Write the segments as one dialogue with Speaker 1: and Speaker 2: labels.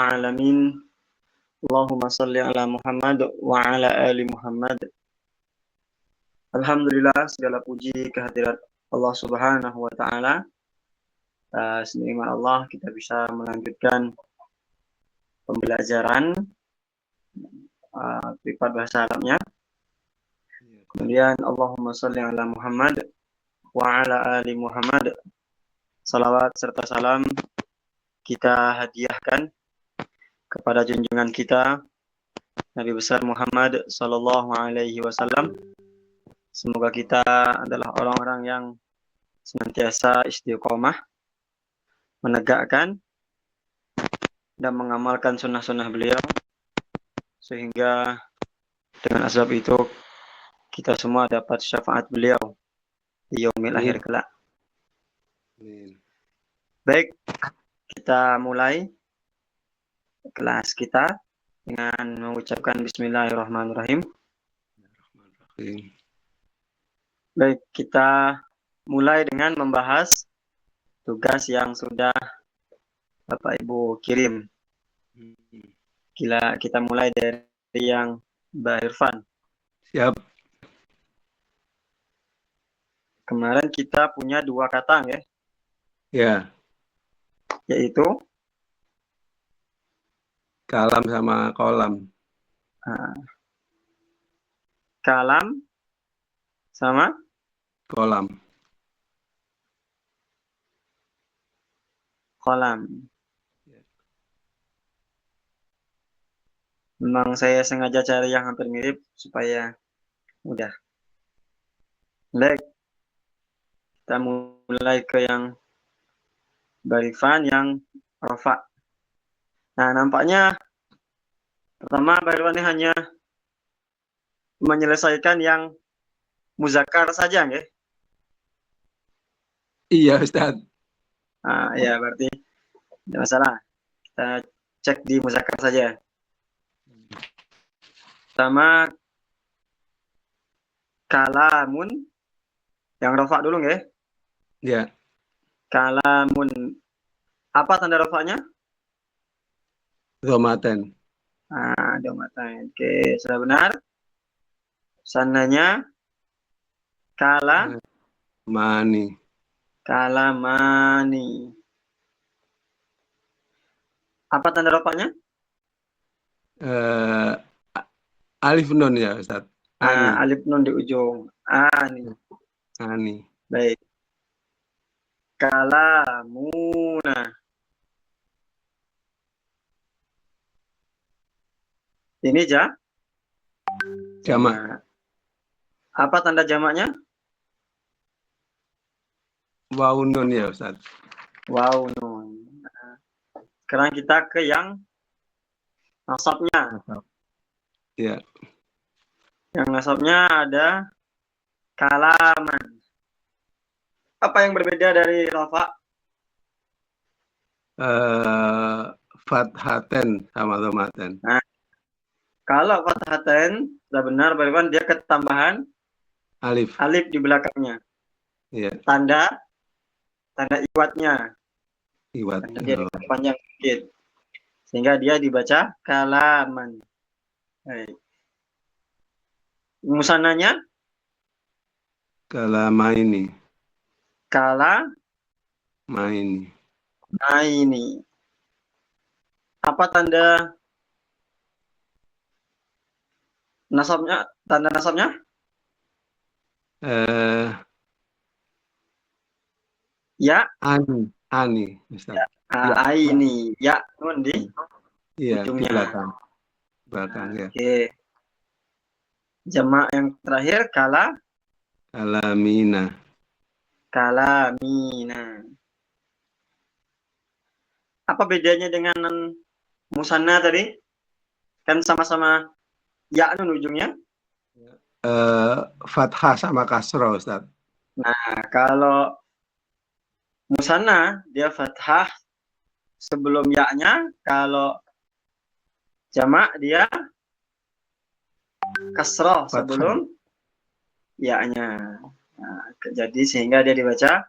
Speaker 1: alamin. Allahumma salli ala Muhammad wa ala ali Muhammad. Alhamdulillah, segala puji kehadirat Allah Subhanahu wa taala. Senikmat Allah kita bisa melanjutkan pembelajaran privat bahasa Arabnya. Kemudian Allahumma salli ala Muhammad wa ala ali Muhammad. Salawat serta salam kita hadiahkan kepada junjungan kita Nabi besar Muhammad sallallahu alaihi wasallam. Semoga kita adalah orang-orang yang senantiasa istiqomah, menegakkan dan mengamalkan sunnah-sunnah beliau, sehingga dengan asbab itu kita semua dapat syafaat beliau di yaumil akhir kelak. Baik, kita mulai kelas kita dengan mengucapkan Bismillahirrahmanirrahim. Baik, kita mulai dengan membahas tugas yang sudah Bapak Ibu kirim. Kita mulai dari yang Mbak Irfan.
Speaker 2: Siap.
Speaker 1: Kemarin kita punya 2 kata ya.
Speaker 2: Ya.
Speaker 1: Yaitu
Speaker 2: kalam sama kolam.
Speaker 1: Kalam sama
Speaker 2: Kolam.
Speaker 1: kolam. Memang saya sengaja cari yang hampir mirip supaya mudah. Baik, kita mulai ke yang Barifan yang rofa. Nah, nampaknya pertama Barifan ini hanya menyelesaikan yang muzakkar saja, nggih?
Speaker 2: Iya, Ustaz.
Speaker 1: Ya, berarti tidak masalah. Kita cek di muzakkar saja. Pertama, kalamun yang rofa dulu, nggih?
Speaker 2: Ya.
Speaker 1: Kalamun. Apa tanda rofanya?
Speaker 2: Dhomaten.
Speaker 1: Dhomaten. Oke, sudah benar. Sananya
Speaker 2: Mani.
Speaker 1: Kalamani. Apa tanda rofanya?
Speaker 2: Alif nun ya, Ustaz.
Speaker 1: Alif nun di ujung. Ani. Baik. Kalamuna. Ini
Speaker 2: jamak.
Speaker 1: Apa tanda jamaknya?
Speaker 2: Waw nun ya, Ustaz.
Speaker 1: Waw nun. Sekarang kita ke yang nasabnya.
Speaker 2: Ya.
Speaker 1: Yang nasabnya ada kalaman. Apa yang berbeda dari rafa?
Speaker 2: Fathaten sama dhomaten.
Speaker 1: Nah, kalau fathaten sudah benar, bagaimana dia ketambahan
Speaker 2: Alif
Speaker 1: di belakangnya.
Speaker 2: Ya.
Speaker 1: Tanda iwatnya.
Speaker 2: Iwat.
Speaker 1: Tanda dia panjang sedikit. Sehingga dia dibaca kalaman. Baik. Musananya?
Speaker 2: Kalamaini.
Speaker 1: Kalamaini. Apa tanda nasabnya? Tanda nasabnya? Ya.
Speaker 2: Ani. Ustaz.
Speaker 1: Aini. Ya, nun di ujungnya.
Speaker 2: Di belakang ya.
Speaker 1: Oke. Jamak yang terakhir
Speaker 2: Kalamina.
Speaker 1: Apa bedanya dengan musanna tadi? Kan sama-sama ya nun ujungnya.
Speaker 2: Fathah sama kasroh, Ustaz.
Speaker 1: Nah, kalau musanna dia fathah sebelum ya-nya, kalau jamak dia kasroh sebelum ya-nya. Nah, jadi sehingga dia dibaca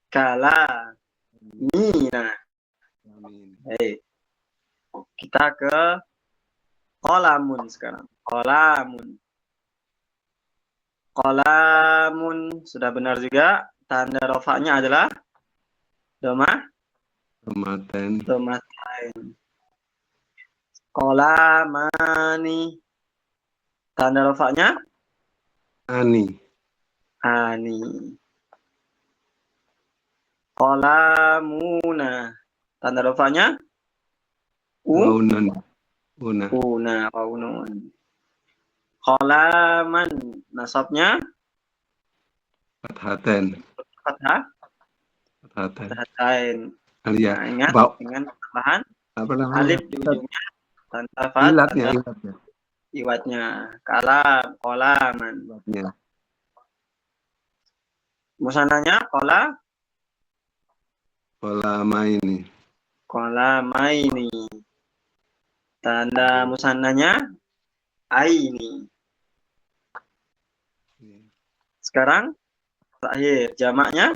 Speaker 1: kalamina. Baik. Kita ke qalamun sekarang. Qalamun sudah benar juga. Tanda rofaknya adalah
Speaker 2: Ramadan.
Speaker 1: domatain. Qalamani. Tanda rofaknya
Speaker 2: Ani.
Speaker 1: ani. Qalamuna. Tanda rofaknya
Speaker 2: Waunun. Una.
Speaker 1: una. Waunun. Qalaman. Nasabnya
Speaker 2: Fathaten.
Speaker 1: fathah.
Speaker 2: Fathaten.
Speaker 1: Fathatain.
Speaker 2: Alia.
Speaker 1: Nah, ingat
Speaker 2: Bau.
Speaker 1: dengan tambahan
Speaker 2: Apa namanya?
Speaker 1: alif di ujungnya. Tanda fat,
Speaker 2: Ilatnya.
Speaker 1: tanda iwatnya. Kalam, qalaman.
Speaker 2: Ilatnya.
Speaker 1: Musananya
Speaker 2: Qalamaini.
Speaker 1: qalamaini. Tanda musannanya aini. Sekarang terakhir jamaknya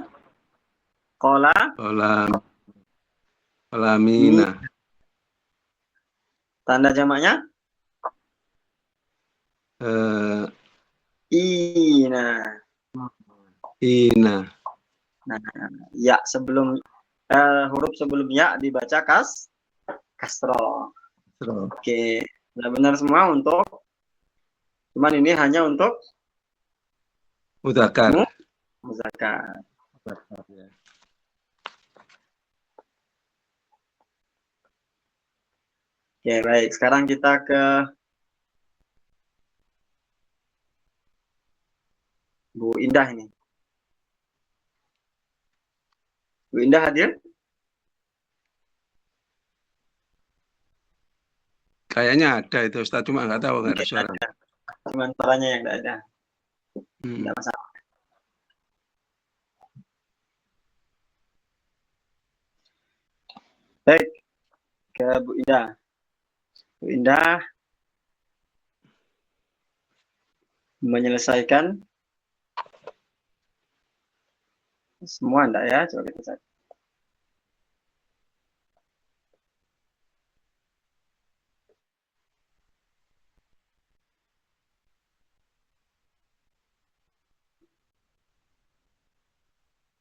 Speaker 2: Qalamina.
Speaker 1: Tanda jamaknya ina.
Speaker 2: Ina.
Speaker 1: Nah, ya sebelum huruf sebelum ya dibaca kasroh. Oke, benar semua untuk. Cuman ini hanya untuk
Speaker 2: Mudzakkar.
Speaker 1: Muzakkar. Oke, baik. Sekarang kita ke Bu Indah ini. Bu Indah hadir?
Speaker 2: Kayaknya ada itu Ustaz, cuma nggak tahu nggak ada suara.
Speaker 1: Cuman suaranya yang nggak ada. Tidak masalah. Baik, ke Bu Indah. Bu Indah menyelesaikan semua enggak ya? Coba kita cek.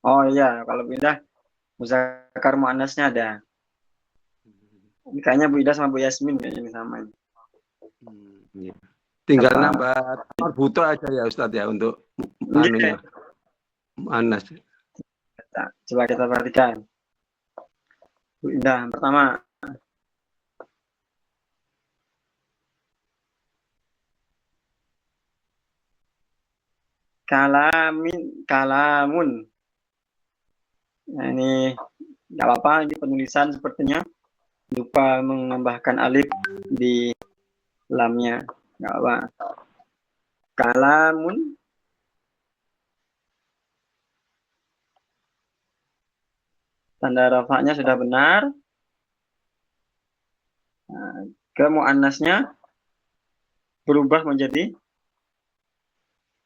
Speaker 1: Oh iya, kalau Bu Indah muzakkar muannasnya ada. Kayaknya Bu Indah sama Bu Yasmin kayaknya sama.
Speaker 2: Iya. Tinggal
Speaker 1: Apa?
Speaker 2: nambah marbuto aja ya Ustadz ya untuk anunya. Anas.
Speaker 1: Coba kita perhatikan. Bu Indah pertama. Kalamun. Nah, ini nggak apa-apa, ini penulisan sepertinya lupa menambahkan alif di lamnya. Nggak apa. Kalamun. Tanda rafa'nya sudah benar. Nah, ke muannasnya berubah menjadi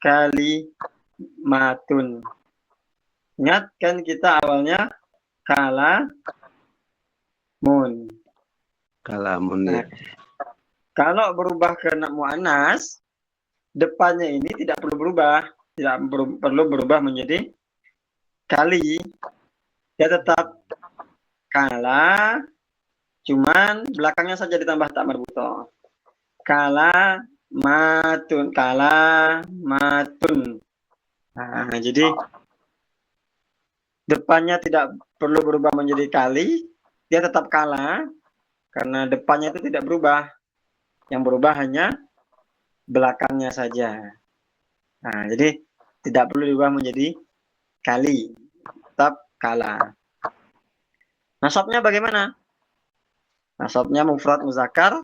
Speaker 1: kalimatun. Ingat kan kita awalnya kalamun.
Speaker 2: Ya.
Speaker 1: Kalau berubah ke muannas, depannya ini tidak perlu berubah, perlu berubah menjadi kali. Dia tetap kala, cuman belakangnya saja ditambah tak marbuto. Kalamatun. Nah, jadi depannya tidak perlu berubah menjadi kali, dia tetap kala karena depannya itu tidak berubah. Yang berubah hanya belakangnya saja. Nah, jadi tidak perlu diubah menjadi kali, tetap kala. Nasabnya bagaimana? Nasabnya mufrad muzakkar.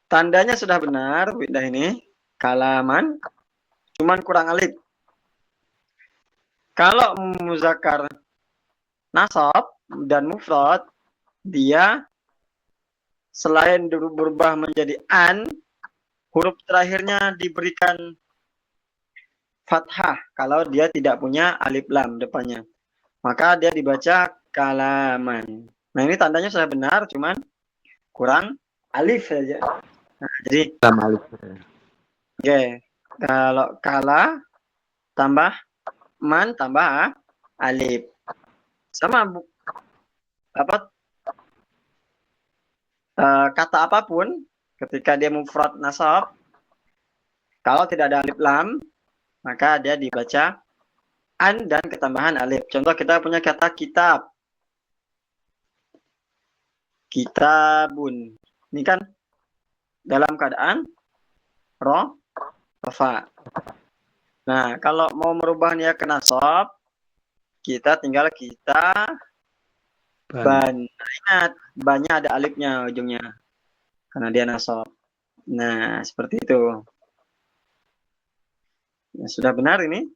Speaker 1: Tandanya sudah benar, Bu Indah ini. Kalaman, cuman kurang alif. Kalau muzakkar nasab dan mufrad, dia selain berubah menjadi an, huruf terakhirnya diberikan fathah kalau dia tidak punya alif lam depannya. Maka dia dibaca kalaman. Nah, ini tandanya sudah benar, cuman kurang alif saja. Nah, jadi
Speaker 2: Tambah alif.
Speaker 1: oke, kalau kala tambah man tambah alif. Sama apa kata apapun ketika dia mufrad nasab, kalau tidak ada alif lam, maka dia dibaca an dan ketambahan alif. Contoh kita punya kata kitab. Kitabun. Ini kan dalam keadaan rofa. Nah, kalau mau merubahnya ke nasab, kita tinggal ban. Nah, ingat, bannya ada alifnya ujungnya. Karena dia nasab. Nah, seperti itu. Ya, sudah benar ini.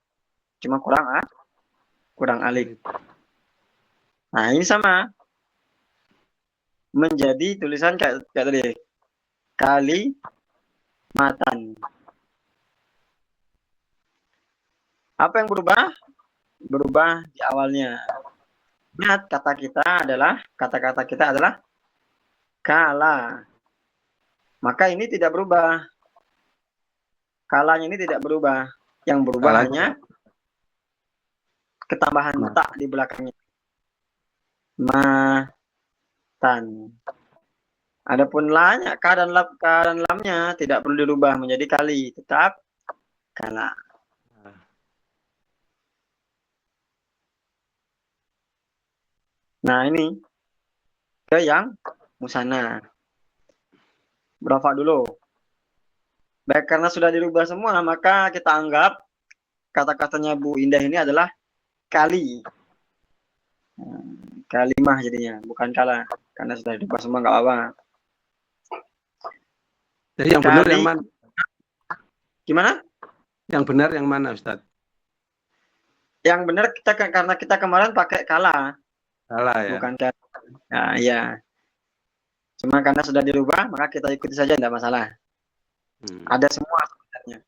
Speaker 1: Cuma kurang alif. Nah, ini sama. Menjadi tulisan kayak tadi. Kali matan. Apa yang berubah? Berubah di awalnya. Ingat, kata-kata kita adalah kala. Maka ini tidak berubah. Kalanya ini tidak berubah. Yang berubah hanya ketambahan tak di belakangnya. Matan. Adapun lanya, keadaan lamnya tidak perlu dirubah menjadi kali. Tetap kala. Nah, ini ke yang musana. Berapa dulu? Baik, karena sudah dirubah semua, maka kita anggap kata-katanya Bu Indah ini adalah kali. Kalimah jadinya, bukan kala. Karena sudah dirubah semua, nggak apa-apa.
Speaker 2: Jadi yang benar yang mana?
Speaker 1: Gimana?
Speaker 2: Yang benar yang mana, Ustaz?
Speaker 1: Yang benar karena kita kemarin pakai kala.
Speaker 2: Salah ya.
Speaker 1: Bukan kala. Nah, iya. Cuma karena sudah dirubah, maka kita ikuti saja, tidak masalah. Ada semua sebenarnya.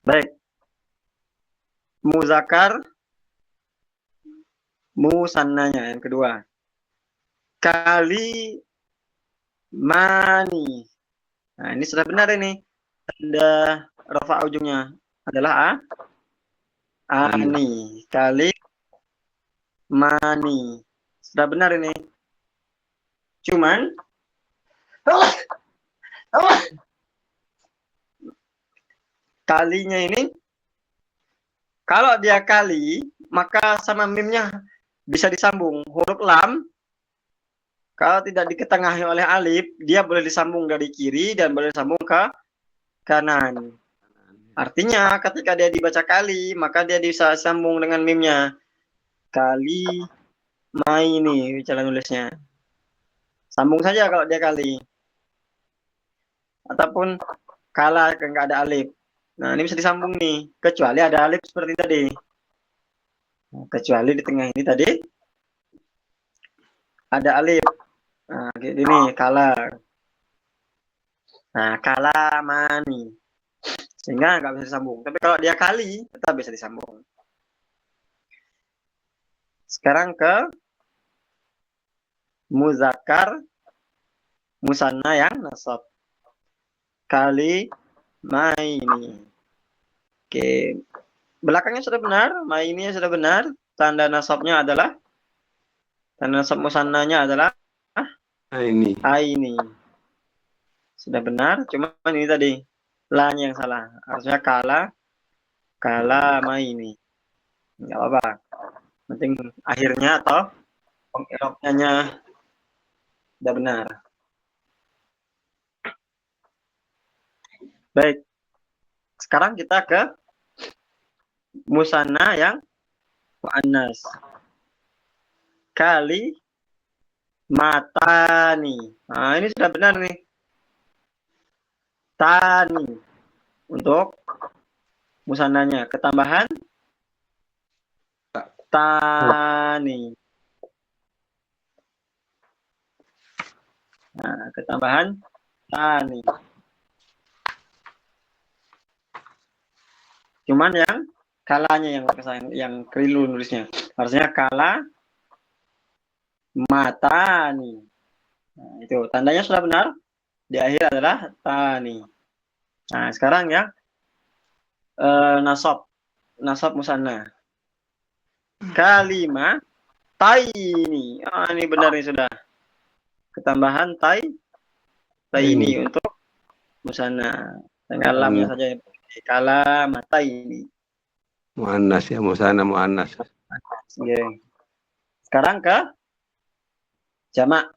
Speaker 1: Baik. Muzakar, musannanya yang kedua. Kali mani. Nah, ini sudah benar ini. Tanda rafa ujungnya adalah ani. Kali mani. Sudah benar ini. Cuman kalinya ini, kalau dia kali, maka sama mimnya bisa disambung. Huruf lam, kalau tidak diketengahi oleh alif, dia boleh disambung dari kiri dan boleh disambung ke kanan. Artinya ketika dia dibaca kali, maka dia bisa sambung dengan mimnya. Kali mai ini cara nulisnya. Sambung saja kalau dia kali. Ataupun kala nggak ada alif. Nah, ini bisa disambung nih. Kecuali ada alif seperti tadi. Kecuali di tengah ini tadi ada alif. Nah, gini kala. Nah, kala mani. Sehingga nggak bisa disambung. Tapi kalau dia kali, tetap bisa disambung. Sekarang ke muzakkar musanna yang nasab. Kali maini. Oke. Belakangnya sudah benar, maini sudah benar. Tanda nasabnya adalah, tanda nasab musannanya adalah ini. Sudah benar, cuma ini tadi la-nya yang salah. Harusnya kala maini. Enggak apa-apa. Penting akhirnya atau pengirapnya sudah benar. Baik. Sekarang kita ke musanna yang muannas. Kali matani. Nah, ini sudah benar nih. Tani untuk musannanya. Ketambahan tani. Nah, ketambahan tani. Cuman yang kalanya yang keliru nulisnya. Harusnya kala matani. Nah, itu tandanya sudah benar. Di akhir adalah tani. Nah, sekarang ya nasab. Nasab musanna. Kalimah taini. Ah, ini benar nih sudah. Ketambahan
Speaker 2: Ini
Speaker 1: taini untuk musanna. Tinggal lamnya saja. Kalamatai.
Speaker 2: muannas ya, musana muannas.
Speaker 1: Okay. Sekarang ke jamak.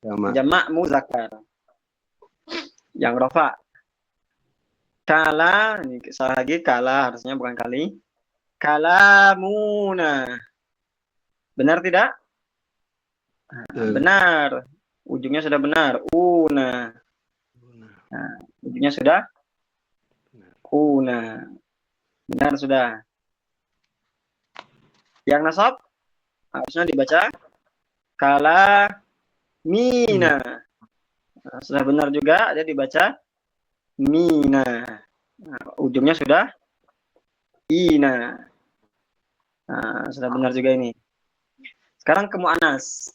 Speaker 2: Sama.
Speaker 1: Jamak muzakkar. Yang rofa. Kala, ini salah lagi kala, harusnya bukan kali. Kalamuna. Benar tidak? Benar. Ujungnya sudah benar. Una. Nah, ujungnya sudah una. Benar sudah. Yang nasab harusnya dibaca kala mina. Nah, sudah benar juga, dia dibaca mina. Nah, ujungnya sudah ina. Nah, sudah benar juga ini. Sekarang ke mu'anas.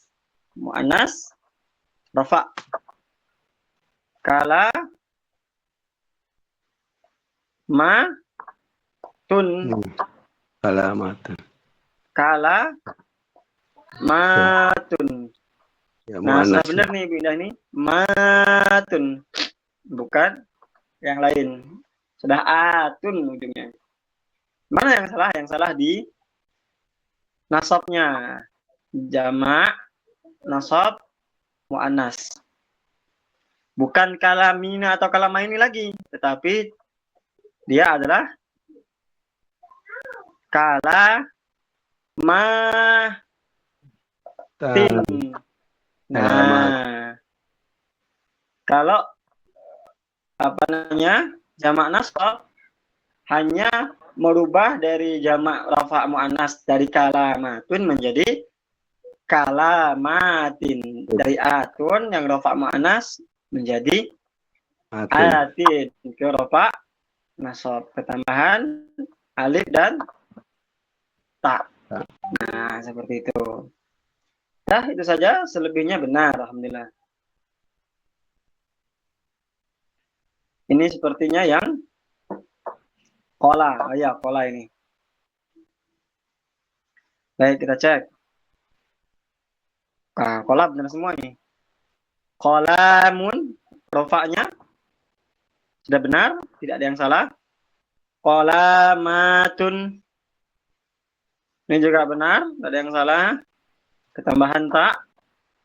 Speaker 1: Mu'anas rafa. Kala ma tun.
Speaker 2: Kalamatan.
Speaker 1: Kala matun.
Speaker 2: Ya,
Speaker 1: Nah, sudah
Speaker 2: muannas.
Speaker 1: benar nih Bu Indah nih. Matun. Bukan yang lain. Sudah atun ujungnya. Mana yang salah? Yang salah di nasabnya. Jamak, nasab, mu'annas. Bukan kalamina atau kalamaini lagi. Tetapi dia adalah kala matin.
Speaker 2: Kalamat.
Speaker 1: Nah, kalau apa namanya jamak nasab hanya merubah dari jamak rafa muannas dari kalamatun menjadi kalamatin, dari atun yang rafa muannas menjadi
Speaker 2: Atin.
Speaker 1: atin ke rafa nasab, ketambahan alif dan ta. Nah, seperti itu. Ya, itu saja, selebihnya benar alhamdulillah. Ini sepertinya yang kola. Oh ya, kola ini. Baik, kita cek. Nah, kola benar semua nih. Kolamun, rofaknya sudah benar, tidak ada yang salah. Kolamatun, ini juga benar, tidak ada yang salah. Ketambahan tak,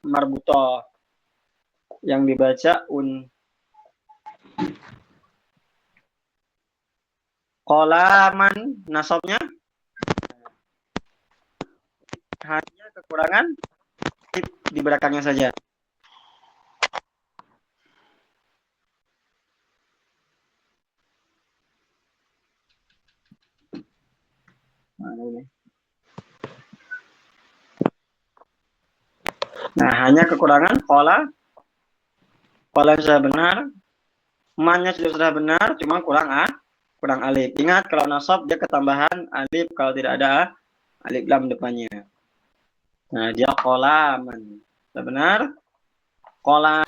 Speaker 1: marbutoh, yang dibaca un. Kolaman, nasabnya hanya kekurangan di belakangnya saja. Nah, hanya kekurangan kola sudah benar, mannya sudah benar, cuma kurang alif. Ingat kalau nasab dia ketambahan alif kalau tidak ada alif lam depannya. Nah, dia kolaman. Sudah benar. Kola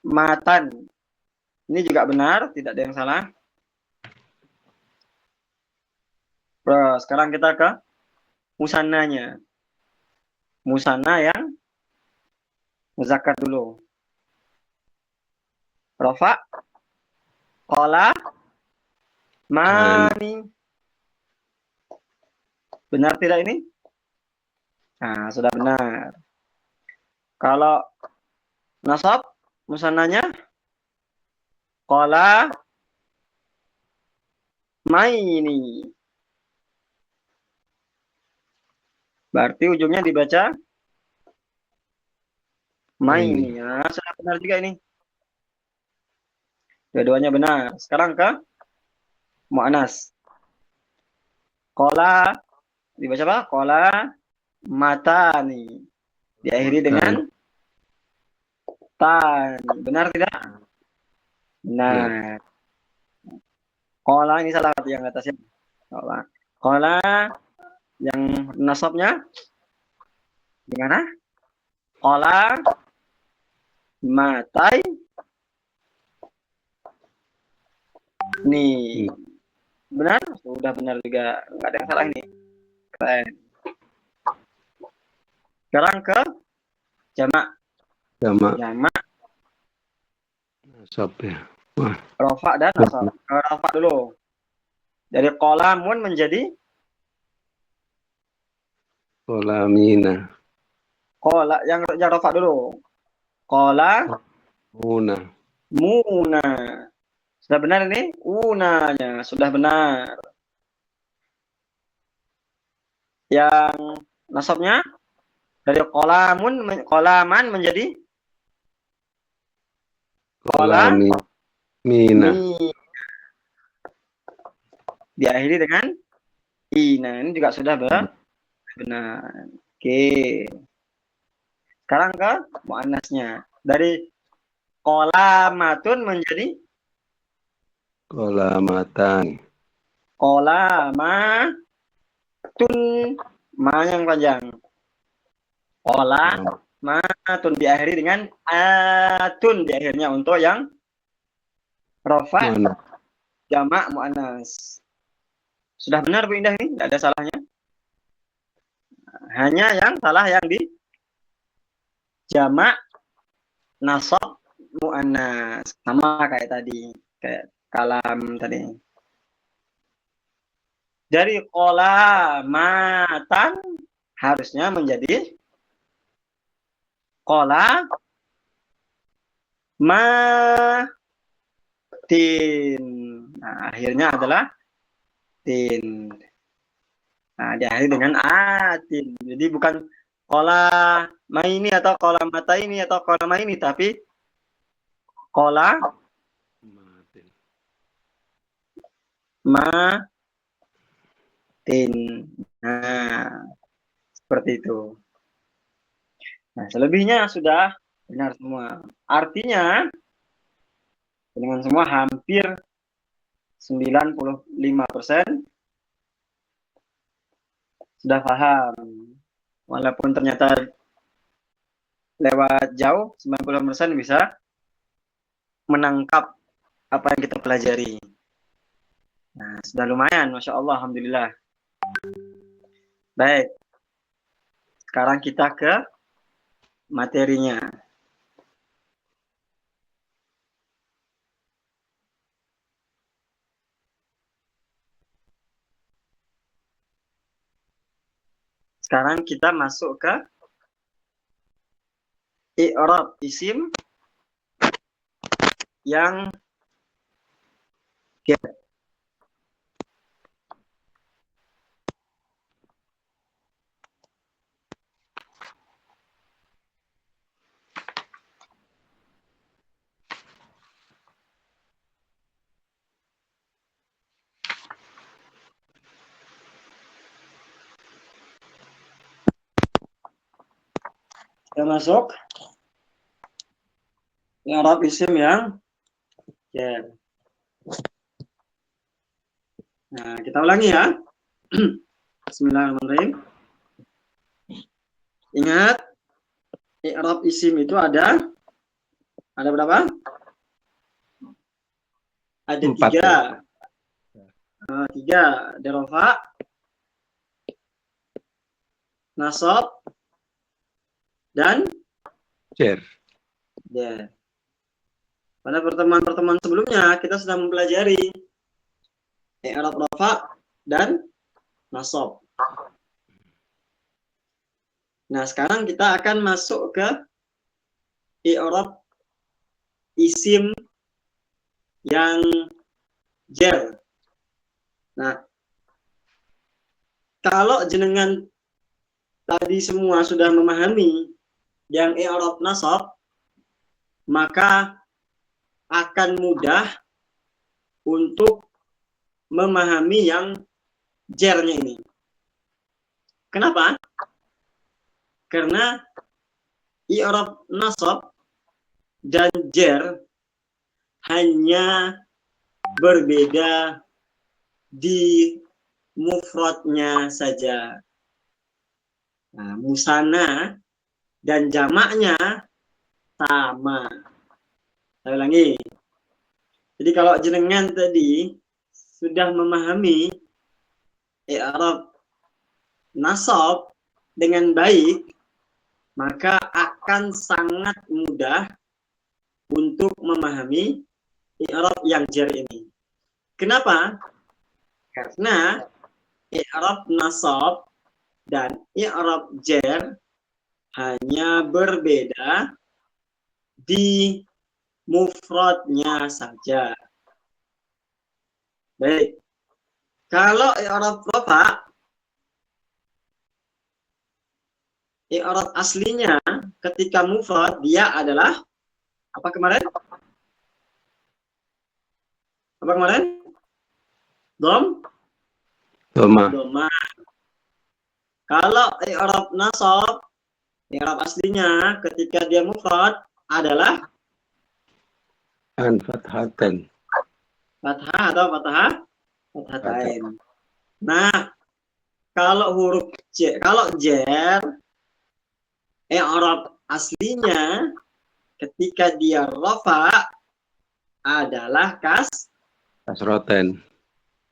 Speaker 1: matan. Ini juga benar, tidak ada yang salah. Bro, sekarang kita ke musananya. Musanna yang muzakkar dulu. Rofa, kola, mani. Benar tidak ini? Nah, sudah benar. Kalau nasab, musannanya kola, maini. Berarti ujungnya dibaca maini. Nah, sudah benar juga ini. Dua-duanya benar. Sekarang ke mu'anas. Kola dibaca apa? Kola matani. Diakhiri dengan tani. Benar tidak? Benar. Kola ini salah satu yang atasnya. Kola. Kola yang nasabnya Gimana? Kola matai nih. Benar? Sudah benar juga. Nggak ada yang salah ini. Keren. Sekarang ke jamak.
Speaker 2: Jamak.
Speaker 1: Jamak,
Speaker 2: Nasab ya. Wah.
Speaker 1: rofa dan nasab. Rofa dulu. Dari kolamun menjadi
Speaker 2: Kolamina.
Speaker 1: kola. Yang rofa dulu. Kola
Speaker 2: Muna.
Speaker 1: muna. Sudah benar ini? Unanya. Sudah benar. Yang nasabnya dari kolaman menjadi kola
Speaker 2: Kolamina.
Speaker 1: mi. Diakhiri dengan ina. Ini juga sudah benar. Oke. Sekarang ke muannasnya. Dari kolamatun menjadi
Speaker 2: Kolamatan.
Speaker 1: kolamatun. Ma yang panjang. Kolamatun diakhiri dengan atun di akhirnya untuk yang rofa
Speaker 2: Mana?
Speaker 1: jamak muannas. Sudah benar Bu Indah ini? Tidak ada salahnya. Hanya yang salah yang di jamak nasab muannas. Sama kayak tadi. Kayak kalam tadi. Dari kolamatan harusnya menjadi kolamatin. Nah, akhirnya adalah tin. Nah, diakhiri dengan atin. Jadi bukan kola maini atau kola mata ini atau kola maini, tapi kola matin. Nah, seperti itu. Nah, selebihnya sudah benar semua. Artinya, dengan semua hampir 95% sudah paham. Walaupun ternyata lewat jauh, 90% bisa menangkap apa yang kita pelajari. Nah, sudah lumayan, Masya Allah, Alhamdulillah. Baik, sekarang kita ke materinya. Sekarang kita masuk ke i'rab isim yang kita masuk i'rab isim yang Nah, kita ulangi ya. Bismillahirrahmanirrahim. Ingat, i'rab isim itu ada berapa? Ada
Speaker 2: 4.
Speaker 1: 3. 3. Ada rofa, nasab, dan
Speaker 2: Cer.
Speaker 1: ya. Pada pertemuan-pertemuan sebelumnya kita sudah mempelajari i'rab rofa dan nasab. Nah, sekarang kita akan masuk ke i'rab isim yang jar. Nah, kalau jenengan tadi semua sudah memahami yang i'rab nasab, maka akan mudah untuk memahami yang jarnya ini. Kenapa? Karena i'rab nasab dan jar hanya berbeda di mufradnya saja. Nah, musana dan jamaknya sama. Saya ulangi. Jadi kalau jenengan tadi sudah memahami i'rab nasab dengan baik, maka akan sangat mudah untuk memahami i'rab yang jar ini. Kenapa? Karena i'rab nasab dan i'rab jar hanya berbeda di mufradnya saja. Baik. Kalau i'rab rafa, i'rab aslinya ketika mufrad dia adalah apa kemarin? Apa kemarin?
Speaker 2: Doma.
Speaker 1: Doma. Kalau i'rab nasab, i'rab aslinya ketika dia mufrad adalah
Speaker 2: An fathaten.
Speaker 1: fathah atau fathatain. Nah, kalau huruf kalau jar, i'rab aslinya ketika dia rafa adalah
Speaker 2: Kasroten.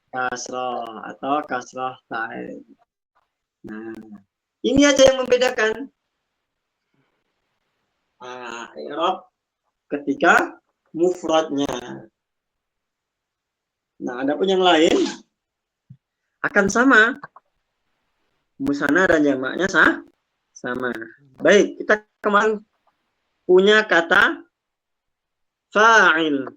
Speaker 1: kasroh atau kasroh tain. Nah, ini aja yang membedakan. I'rab ketika mufradnya. Nah, adapun yang lain akan sama. Musana dan jamaknya sama. Baik, kita kemarin punya kata fa'il.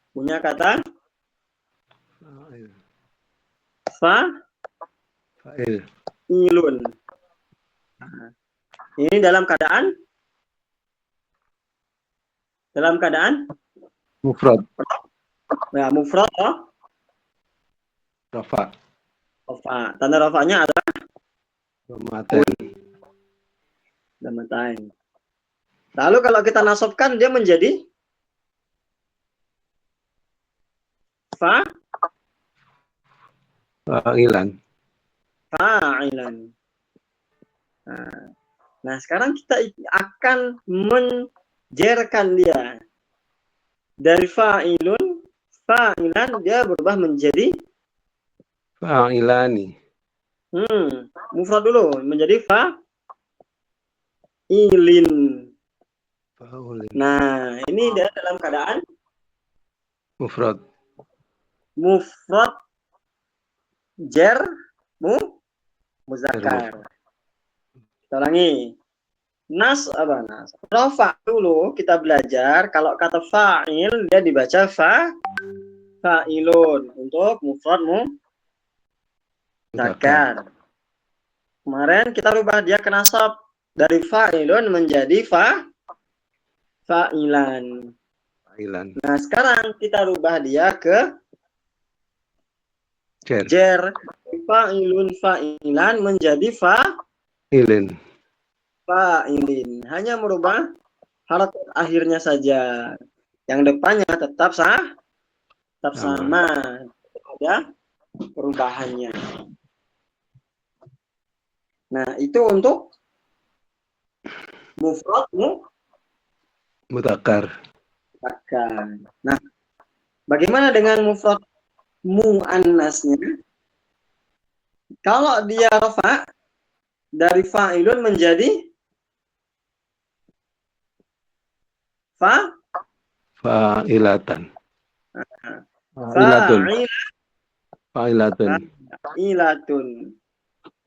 Speaker 1: Punya kata
Speaker 2: Fa'il.
Speaker 1: fa'ilun. Nah, ini dalam keadaan
Speaker 2: Mufrad.
Speaker 1: nah, mufrad
Speaker 2: Rafa.
Speaker 1: rafa. Tanda rafanya adalah
Speaker 2: Domaten.
Speaker 1: damatain. Lalu kalau kita nasabkan dia menjadi
Speaker 2: Fa'ilan.
Speaker 1: fa'ilan. Nah, sekarang kita akan menjerkan dia. Dari fa'ilun, fa'ilan dia berubah menjadi
Speaker 2: Fa'ilani.
Speaker 1: mufrad dulu menjadi fa'ilin.
Speaker 2: Fa'ulin.
Speaker 1: Nah, ini dia dalam keadaan
Speaker 2: Mufrad.
Speaker 1: mufrad jar muzakkar. Kita ulangi. Rafa dulu kita belajar kalau kata fa'il dia dibaca fa'ilun untuk mufrad muzakkar. Kemarin kita rubah dia ke nasab dari fa'ilun menjadi fa'ilan. Nah, sekarang kita rubah dia ke jar. Fa'ilun fa'ilan menjadi fa'ilin. Hanya merubah harakat akhirnya saja. Yang depannya tetap sama. Ada perubahannya. Nah, itu untuk mufrad
Speaker 2: Mudzakkar.
Speaker 1: Nah, bagaimana dengan mufrad muannasnya? Kalau dia rafa dari fa'ilun menjadi
Speaker 2: fa'ilatan.
Speaker 1: Fa'ilatun.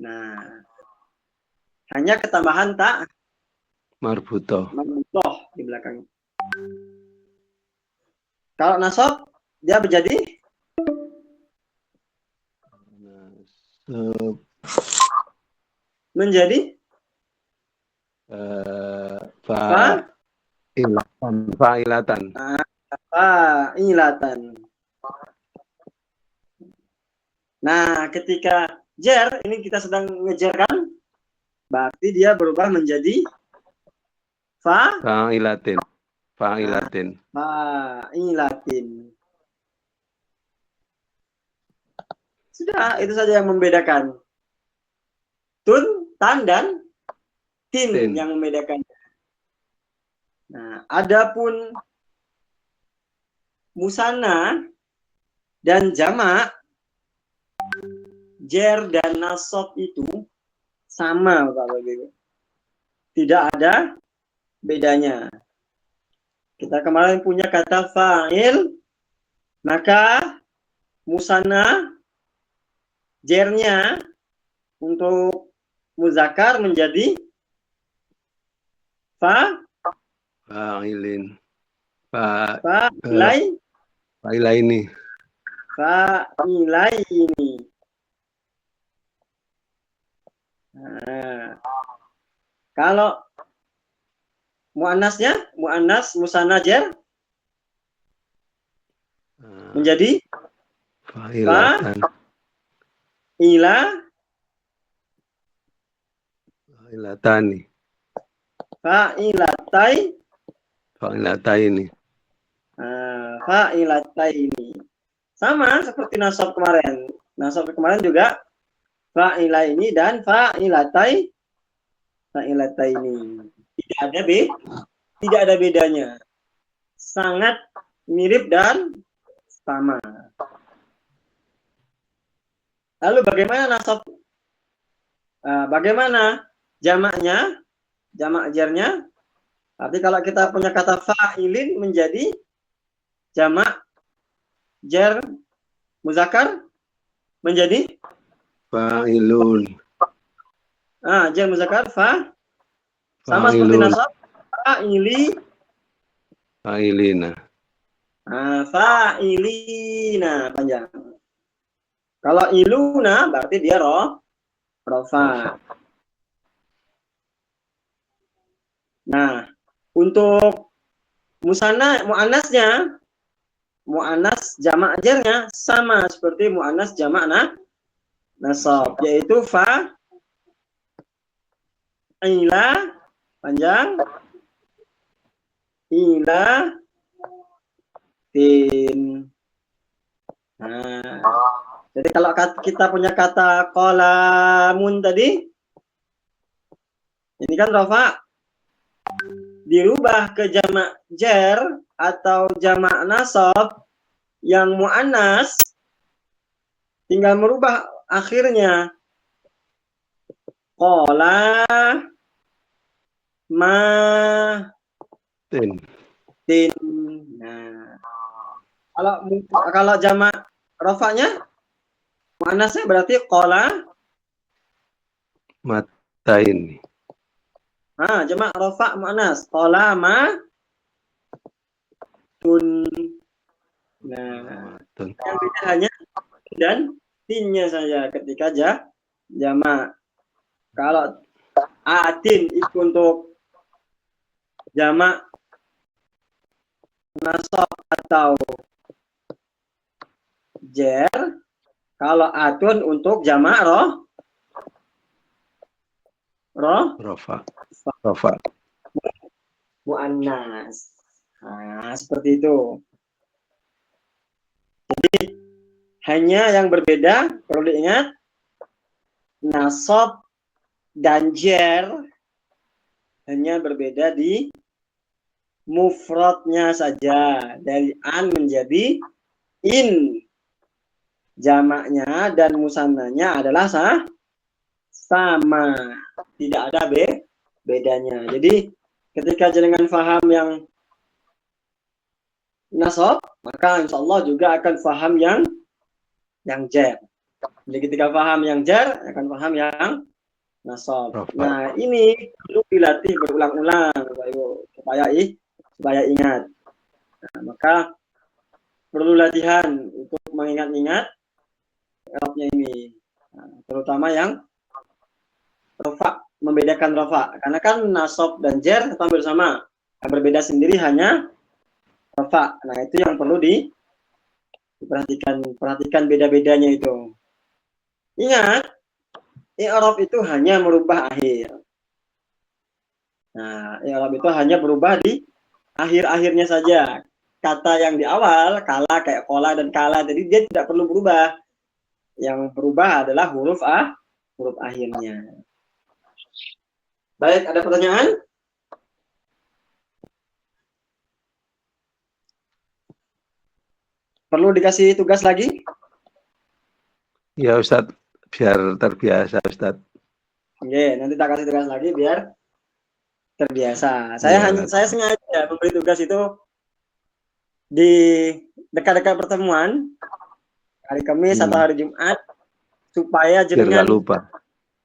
Speaker 1: Nah, hanya ketambahan tak marbutoh di belakang. Kalau nasab dia menjadi
Speaker 2: fa'ilatan.
Speaker 1: Nah, ketika jar ini kita sedang ngejarkan, berarti dia berubah menjadi
Speaker 2: fa'ilatin.
Speaker 1: Sudah, itu saja yang membedakan. Tun, tan, dan tin
Speaker 2: Tin.
Speaker 1: yang membedakan. Nah, adapun musanna dan jamak, jer dan nasab itu sama, Bapak Ibu. Tidak ada bedanya. Kita kemarin punya kata fa'il, maka musanna jernya untuk muzakkar menjadi
Speaker 2: Fa'ilin. Fa
Speaker 1: fa'ilai,
Speaker 2: fa'ilaini.
Speaker 1: fa'ilaini. Nah, kalau muannasnya, muannas musanna jer menjadi
Speaker 2: Fa'ilatan.
Speaker 1: ila,
Speaker 2: Fa'ilatani.
Speaker 1: fa'ilatai,
Speaker 2: Fa'ilataini.
Speaker 1: fa'ilataini. Sama seperti nasab kemarin. Nasab kemarin juga fa'ilaini dan fa'ilataini. Tidak ada bedanya. Sangat mirip dan sama. Lalu bagaimana nasab? Bagaimana jamaknya? Jamak jernya? Tapi kalau kita punya kata fa'ilin menjadi jamak jer muzakkar menjadi
Speaker 2: Fa'ilun.
Speaker 1: jer muzakkar sama seperti
Speaker 2: Fa'ilun.
Speaker 1: nasab fa'ili,
Speaker 2: Fa'ilina.
Speaker 1: fa'ilina panjang. Kalau iluna berarti dia rofa. Nah, untuk musanna muannasnya, muannas jamak jernya sama seperti muannas jamak nasab, yaitu ila panjang, ila tin. Nah, jadi kalau kita punya kata qalamun tadi, ini kan rofa, dirubah ke jamak jer atau jamak nasab yang muannas, tinggal merubah akhirnya qala ma
Speaker 2: Tin.
Speaker 1: tin. Nah, kalau jamak rofanya muannasnya berarti qala
Speaker 2: Matain.
Speaker 1: jamak rofa muannas qala ma tun. Nah, yang beda hanya dan tinnya saja ketika jamak. Kalau atin itu untuk jamak nasab atau jer, kalau atun untuk jamak
Speaker 2: Rofa. Rofa.
Speaker 1: muannas. Nah, seperti itu. Jadi hanya yang berbeda perlu diingat, nasab dan jer hanya berbeda di mufradnya saja, dari an menjadi in. Jamaknya dan musannanya adalah sama, tidak ada bedanya. Jadi ketika jenengan faham yang nasab, maka insya Allah juga akan faham yang jer. Jadi ketika faham yang jer, akan faham yang nasab. Nah, ini perlu dilatih berulang-ulang, Bapak Ibu, supaya ingat. Nah, maka perlu latihan untuk mengingat-ingat Arabnya ini. Nah, terutama yang rofa, membedakan rofa. Karena kan nasab dan jer hampir sama. Yang berbeda sendiri hanya rofa. Nah, itu yang perlu perhatikan beda-bedanya itu. Ingat, i'rab itu hanya merubah akhir. Nah, i'rab itu hanya berubah di akhir-akhirnya saja. Kata yang di awal, kala kayak kola dan kala, jadi dia tidak perlu berubah. Yang berubah adalah huruf akhirnya. Baik, ada pertanyaan? Perlu dikasih tugas lagi?
Speaker 2: Ya Ustadz, biar terbiasa Ustadz.
Speaker 1: Oke, nanti tak kasih tugas lagi biar terbiasa.
Speaker 2: Ya,
Speaker 1: Saya sengaja memberi tugas itu di dekat-dekat pertemuan, hari Kamis atau hari Jumat, supaya
Speaker 2: biar nggak
Speaker 1: jenengan
Speaker 2: lupa.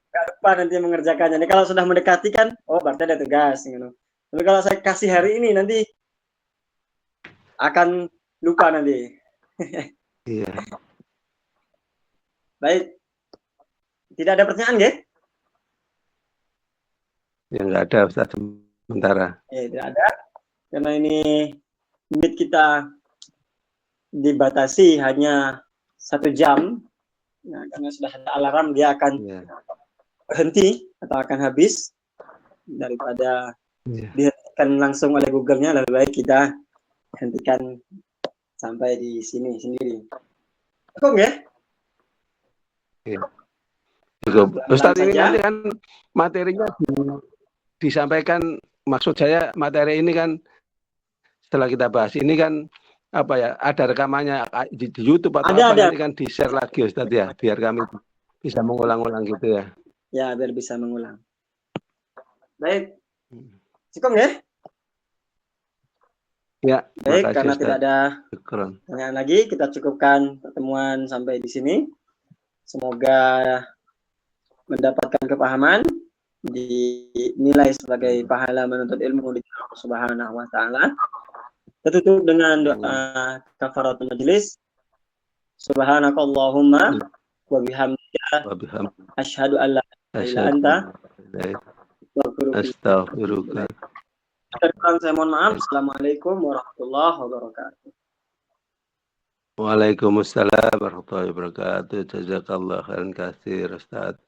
Speaker 1: nggak lupa nanti mengerjakannya. Jadi kalau sudah mendekati kan, oh berarti ada tugas. Gitu. Tapi kalau saya kasih hari ini nanti akan lupa nanti.
Speaker 2: Iya.
Speaker 1: Baik, tidak ada pertanyaan, ya?
Speaker 2: Ya nggak ada Ustadz sementara.
Speaker 1: Tidak ada, karena ini limit kita dibatasi hanya 1 jam. Nah, karena sudah ada alarm, dia akan berhenti atau akan habis. Daripada dihentikan langsung oleh Google-nya, lebih baik kita hentikan sampai di sini sendiri. Cukup ya?
Speaker 2: Ya. Cukup. Ustadz, ini nanti kan materinya disampaikan, maksud saya materi ini kan setelah kita bahas ini kan apa ya, ada rekamannya di YouTube atau
Speaker 1: ada.
Speaker 2: nanti kan di-share lagi Ustadz ya, biar kami bisa mengulang-ulang gitu ya.
Speaker 1: Ya, biar bisa mengulang. Baik. Cukup ya?
Speaker 2: Ya,
Speaker 1: baik,
Speaker 2: makasih,
Speaker 1: karena
Speaker 2: Ustaz.
Speaker 1: tidak ada pertanyaan lagi, kita cukupkan pertemuan sampai di sini. Semoga mendapatkan kepahaman, dinilai sebagai pahala menuntut ilmu di Allah Subhanahu wa taala. Kita tutup dengan doa kafaratul majelis. Subhanakallahumma wa bihamdika asyhadu an la ilaha illa anta
Speaker 2: astaghfiruka.
Speaker 1: Saya mohon maaf. Assalamualaikum warahmatullahi wabarakatuh.
Speaker 2: Waalaikumsalam warahmatullahi wabarakatuh. Jazakallah khairan katsir, Ustaz.